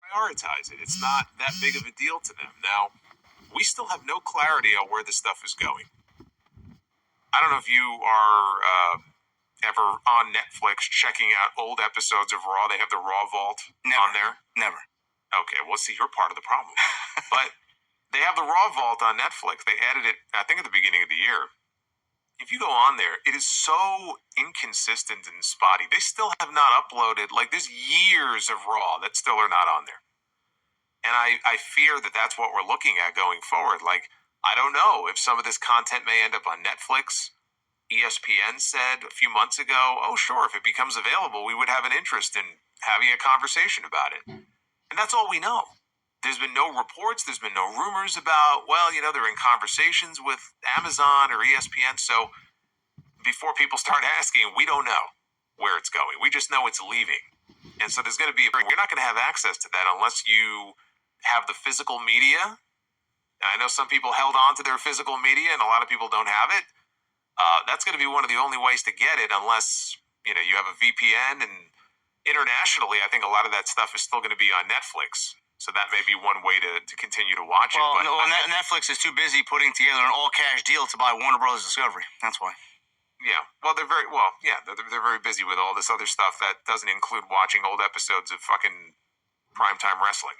prioritize it. It's not that big of a deal to them. Now, we still have no clarity on where this stuff is going. I don't know if you are ever on Netflix checking out old episodes of Raw. They have the Raw Vault on there. Never. Okay, well, see, you're part of the problem. But they have the Raw Vault on Netflix. They added it, I think, at the beginning of the year. If you go on there, it is so inconsistent and spotty. They still have not uploaded, like, there's years of Raw that still are not on there. And I fear that that's what we're looking at going forward. Like, I don't know if some of this content may end up on Netflix. ESPN said a few months ago, oh, sure, if it becomes available, we would have an interest in having a conversation about it. And that's all we know. There's been no reports. There's been no rumors about, well, they're in conversations with Amazon or ESPN. So before people start asking, we don't know where it's going. We just know it's leaving. And so there's going to be, you're not going to have access to that unless you have the physical media. I know some people held on to their physical media and a lot of people don't have it. That's going to be one of the only ways to get it unless, you have a VPN. And internationally, I think a lot of that stuff is still going to be on Netflix. So that may be one way to continue to watch it. Well, Netflix is too busy putting together an all-cash deal to buy Warner Brothers Discovery. That's why. Yeah, well, they're very busy with all this other stuff that doesn't include watching old episodes of fucking primetime wrestling.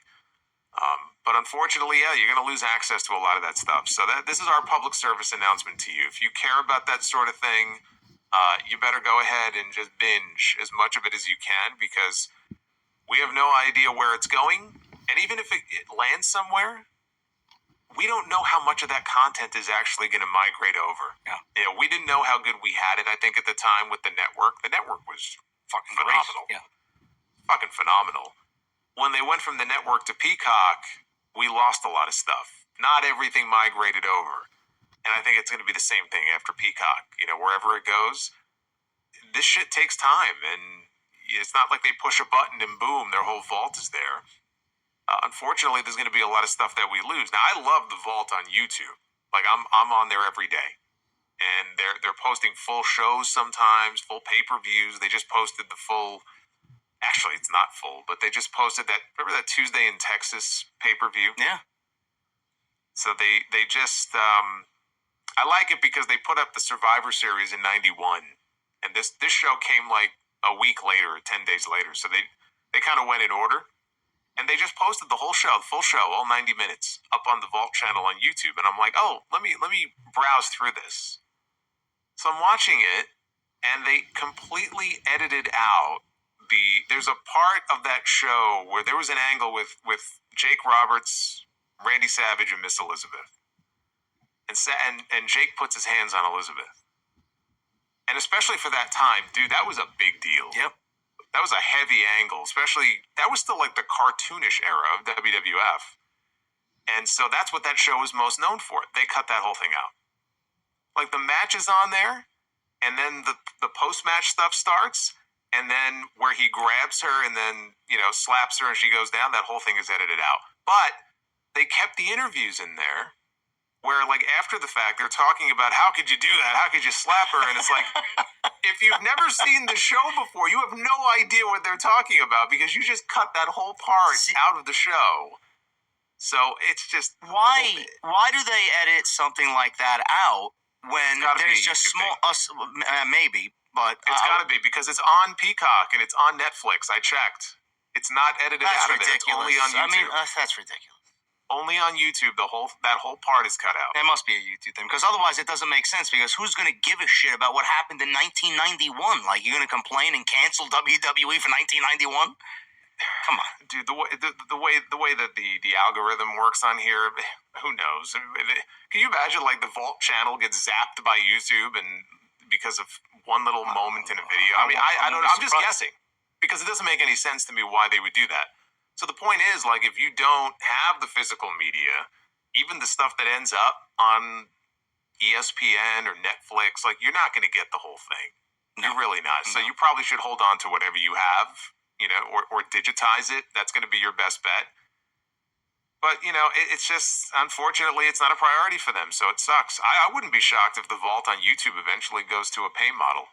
But unfortunately, you're going to lose access to a lot of that stuff. So this is our public service announcement to you. If you care about that sort of thing, you better go ahead and just binge as much of it as you can, because we have no idea where it's going. And even if it lands somewhere, we don't know how much of that content is actually going to migrate over. Yeah. We didn't know how good we had it, I think, at the time with the network. The network was fucking phenomenal. Great. Yeah. Fucking phenomenal. When they went from the network to Peacock, we lost a lot of stuff. Not everything migrated over. And I think it's going to be the same thing after Peacock. Wherever it goes, this shit takes time. And it's not like they push a button and boom, their whole vault is there. Unfortunately, there's going to be a lot of stuff that we lose. Now, I love the vault on YouTube. Like, I'm on there every day, and they're posting full shows sometimes, full pay-per-views. They just posted the full. Actually, it's not full, but they just posted that. Remember that Tuesday in Texas pay-per-view? Yeah. So they just. I like it because they put up the Survivor Series in '91, and this show came like a week later, or 10 days later. So they kind of went in order. And they just posted the whole show, the full show, all 90 minutes, up on the Vault channel on YouTube. And I'm like, oh, let me browse through this. So I'm watching it, and they completely edited out there's a part of that show where there was an angle with Jake Roberts, Randy Savage, and Miss Elizabeth. And Jake puts his hands on Elizabeth. And especially for that time, dude, that was a big deal. Yep. That was a heavy angle, especially, that was still like the cartoonish era of WWF. And so that's what that show was most known for. They cut that whole thing out. Like, the match is on there, and then the post-match stuff starts, and then where he grabs her and then, slaps her and she goes down, that whole thing is edited out. But they kept the interviews in there, where, like, after the fact, they're talking about, how could you do that? How could you slap her? And it's like, if you've never seen the show before, you have no idea what they're talking about, because you just cut that whole part out of the show. So it's just... Why do they edit something like that out when there's just small... maybe, but... It's got to be, because it's on Peacock and it's on Netflix. I checked. It's not edited out of it. It's only on YouTube. That's ridiculous. Only on YouTube, that whole part is cut out. It must be a YouTube thing, because otherwise it doesn't make sense, because who's going to give a shit about what happened in 1991? Like, you're going to complain and cancel WWE for 1991? Come on. Dude, the way that the algorithm works on here, who knows? Can you imagine, like, the Vault channel gets zapped by YouTube and because of one little moment in a video? I mean, I don't know. I'm just guessing, because it doesn't make any sense to me why they would do that. So the point is, like, if you don't have the physical media, even the stuff that ends up on ESPN or Netflix, like, you're not going to get the whole thing. No. You're really not. No. So you probably should hold on to whatever you have, or digitize it. That's going to be your best bet. But, it's just, unfortunately, it's not a priority for them, so it sucks. I wouldn't be shocked if the Vault on YouTube eventually goes to a pay model.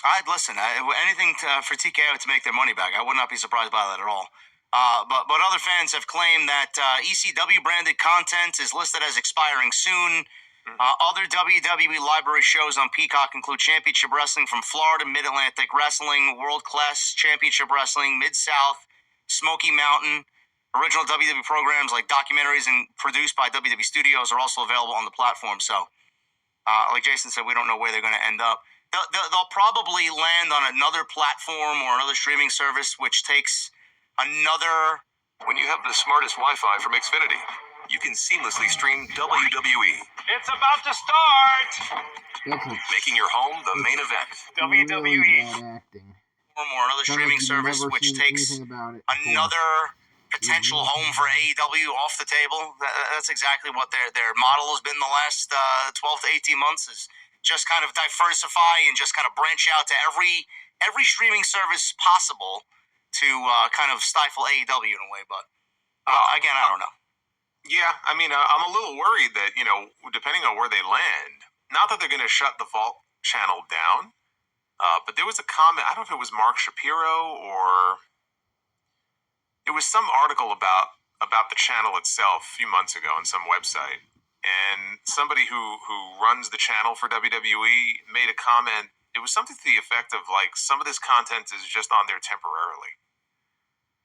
I'd listen. Anything for TKO to make their money back. I would not be surprised by that at all. But other fans have claimed that ECW branded content is listed as expiring soon. Other WWE library shows on Peacock include Championship Wrestling from Florida, Mid-Atlantic Wrestling, World Class Championship Wrestling, Mid-South, Smoky Mountain. Original WWE programs like documentaries and produced by WWE Studios are also available on the platform. So, like Jason said, we don't know where they're going to end up. They'll probably land on another platform or another streaming service, which takes another... When you have the smartest Wi-Fi from Xfinity, you can seamlessly stream WWE, It's about to start! making your home the main event. WWE. Really bad acting. or another Sounds streaming like you've service, never which seen takes anything about it before. another potential home for AEW off the table. That's exactly what their model has been the last 12 to 18 months, is just kind of diversify and just kind of branch out to every streaming service possible to kind of stifle AEW in a way. But again, I don't know. Yeah, I mean, I'm a little worried that, depending on where they land, not that they're going to shut the Vault channel down, but there was a comment, I don't know if it was Mark Shapiro or it was some article about the channel itself a few months ago on some website. And somebody who runs the channel for WWE made a comment. It was something to the effect of, like, some of this content is just on there temporarily.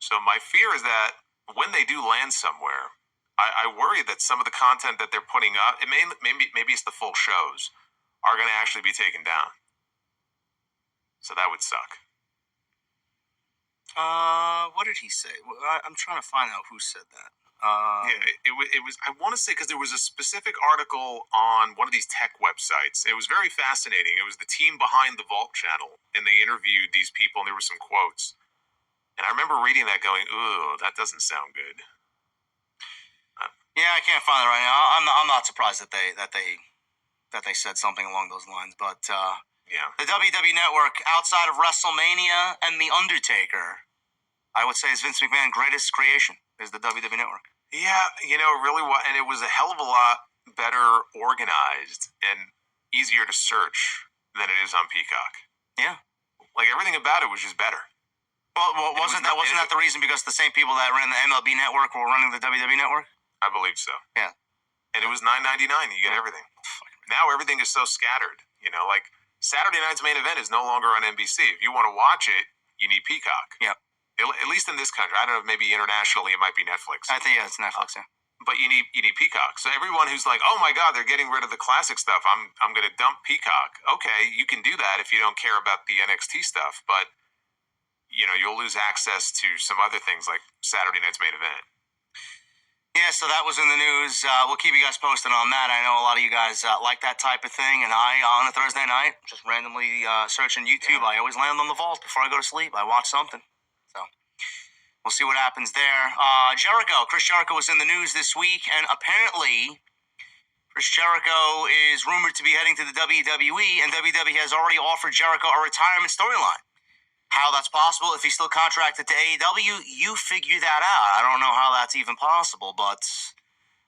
So my fear is that when they do land somewhere, I worry that some of the content that they're putting up, maybe it's the full shows, are going to actually be taken down. So that would suck. What did he say? I'm trying to find out who said that. Yeah, it was. I want to say, because there was a specific article on one of these tech websites. It was very fascinating. It was the team behind the Vault channel, and they interviewed these people, and there were some quotes. And I remember reading that, going, "Ooh, that doesn't sound good." Yeah, I can't find it right now. I'm not surprised that they said something along those lines. But Yeah. the WWE Network, outside of WrestleMania and The Undertaker, I would say is Vince McMahon's greatest creation, is the WWE Network. Yeah, it really was, and it was a hell of a lot better organized and easier to search than it is on Peacock. Yeah. Like, everything about it was just better. Well, wasn't that the reason? Because the same people that ran the MLB Network were running the WWE Network. I believe so. Yeah. And it was $9.99. You get everything. Now everything is so scattered. Like Saturday night's main event is no longer on NBC. If you want to watch it, you need Peacock. Yep. At least in this country. I don't know if maybe internationally it might be Netflix. I think it's Netflix. Yeah. But you need Peacock. So everyone who's like, "Oh my God, they're getting rid of the classic stuff. I'm going to dump Peacock." Okay, you can do that if you don't care about the NXT stuff, but you'll lose access to some other things like Saturday night's main event. Yeah, so that was in the news. We'll keep you guys posted on that. I know a lot of you guys like that type of thing, and I, on a Thursday night, just randomly searching YouTube, I always land on the Vault before I go to sleep. I watch something. So we'll see what happens there. Chris Jericho was in the news this week, and apparently Chris Jericho is rumored to be heading to the WWE, and WWE has already offered Jericho a retirement storyline. How that's possible, if he's still contracted to AEW, you figure that out. I don't know how that's even possible, but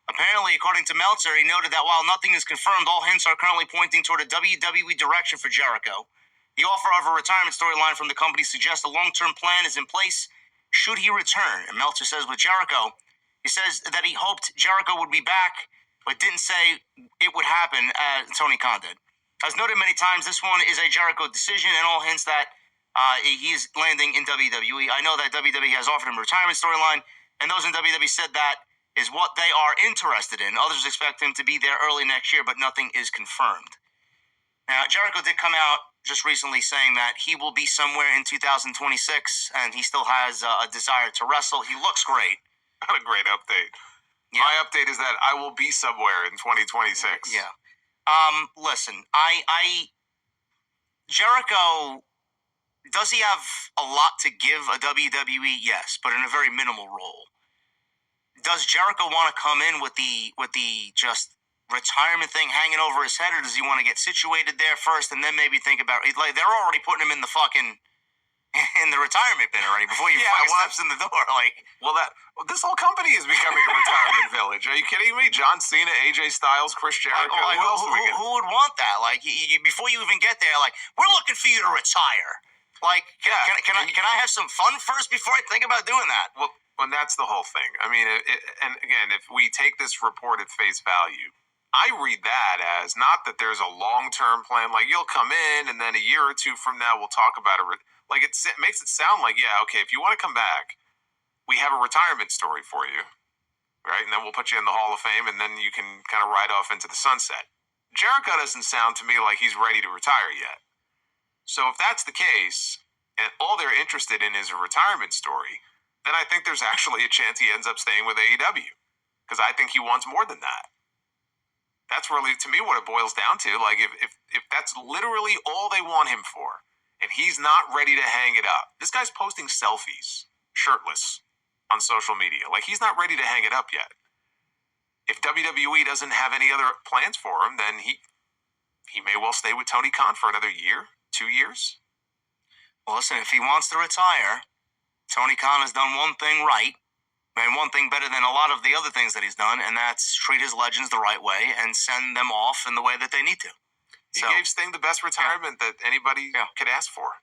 apparently, according to Meltzer, he noted that while nothing is confirmed, all hints are currently pointing toward a WWE direction for Jericho. The offer of a retirement storyline from the company suggests a long-term plan is in place should he return. And Meltzer says with Jericho, he says that he hoped Jericho would be back, but didn't say it would happen, as Tony Khan did. As noted many times, this one is a Jericho decision, and all hints that he's landing in WWE. I know that WWE has offered him a retirement storyline, and those in WWE said that is what they are interested in. Others expect him to be there early next year, but nothing is confirmed. Now, Jericho did come out just recently saying that he will be somewhere in 2026, and he still has a desire to wrestle. He looks great. Not a great update. Yeah. My update is that I will be somewhere in 2026. Yeah. Listen, Jericho, does he have a lot to give a WWE? Yes, but in a very minimal role. Does Jericho want to come in with the just retirement thing hanging over his head, or does he want to get situated there first and then maybe think about, like, they're already putting him in the fucking in the retirement bin already before he steps in the door? Like, this whole company is becoming a retirement village. Are you kidding me? John Cena, AJ Styles, Chris Jericho. Who would want that? Like, before you even get there, like, we're looking for you to retire. Like, can I have some fun first before I think about doing that? Well, Well, that's the whole thing. I mean, and again, if we take this report at face value, I read that as not that there's a long-term plan, like you'll come in and then a year or two from now we'll talk about it. Like it makes it sound like, yeah, okay, if you want to come back, we have a retirement story for you, right? And then we'll put you in the Hall of Fame, and then you can kind of ride off into the sunset. Jericho doesn't sound to me like he's ready to retire yet. So if that's the case, and all they're interested in is a retirement story, then I think there's actually a chance he ends up staying with AEW, because I think he wants more than that. That's really, to me, what it boils down to. Like, if that's literally all they want him for, and he's not ready to hang it up. This guy's posting selfies, shirtless, on social media. Like, he's not ready to hang it up yet. If WWE doesn't have any other plans for him, then he may well stay with Tony Khan for another year, 2 years. Well, listen, if he wants to retire, Tony Khan has done one thing right, and one thing better than a lot of the other things that he's done, and that's treat his legends the right way and send them off in the way that they need to. He gave Sting the best retirement that anybody could ask for.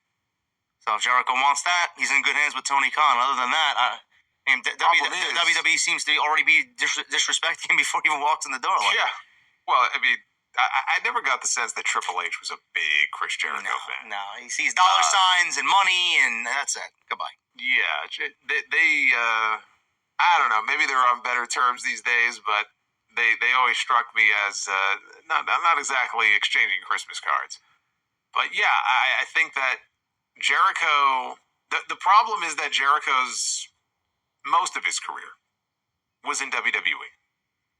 So if Jericho wants that, he's in good hands with Tony Khan. Other than that, WWE seems to already be disrespecting him before he even walks in the door. Like, yeah. Well, I mean, I never got the sense that Triple H was a big Chris Jericho fan. No, he sees dollar signs and money, and that's it. Goodbye. Yeah, they I don't know. Maybe they're on better terms these days, but they always struck me as not exactly exchanging Christmas cards. But yeah, I think that Jericho. The problem is that Jericho's most of his career was in WWE.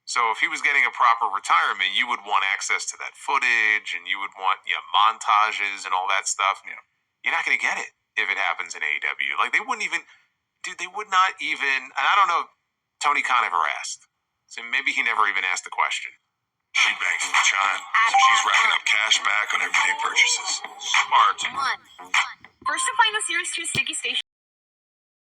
So if he was getting a proper retirement, you would want access to that footage, and you would want montages and all that stuff. You're not going to get it if it happens in AEW. Like, they wouldn't even, dude, they would not even, and I don't know if Tony Khan ever asked. So maybe he never even asked the question. She banks with Chime, so she's racking up cash back on everyday purchases. Smart. First to find the Series 2 Sticky Station.